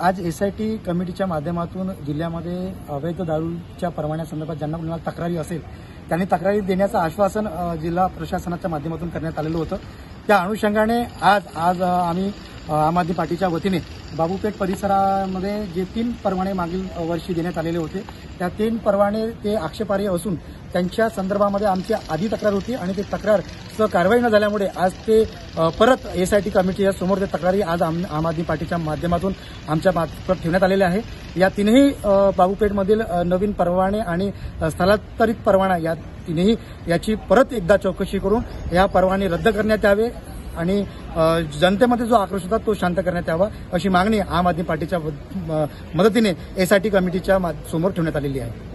आज एसआयटी कमिटीच्या माध्यमातून जिल्ह्यामध्ये अवैध दारूच्या परवान्यासंदर्भात ज्यांना कोणाला तक्रारी असेल त्यांनी तक्रारी देण्याचं आश्वासन जिल्हा प्रशासनाच्या माध्यमातून करण्यात आलेलं होतं। त्या अनुषंगाने आज आम्ही आम आदमी पार्टीच्या वतीने बाबूपेठ परिसरामध्ये जे 3 परवाने मागील वर्षी देण्यात आलेले होते त्या 3 परवाने ते आक्षेपार्ह असून त्यांच्या संदर्भामध्ये आमची आधी तक्रार होती आणि ते तक्रार कारवाई न झाल्यामुळे आज ते परत एसआयटी कमिटीच्या समोर ते तक्रारी आज आम आदमी पार्टीच्या माध्यमातून आमच्या मार्फत ठेवण्यात आलेल्या आहे। या तीनही बाबूपेठमधील नवीन परवाने आणि स्थलांतरित परवाना या तीनही याची परत एकदा चौकशी करून या परवाने रद्द करण्यात यावे आणि जनतेमध्ये जो आक्रोश होता तो शांत करण्यात यावा अशी मागणी आम आदमी पार्टीच्या मदतीने एसआयटी कमिटीच्या समोर ठेवण्यात आलेली आहे।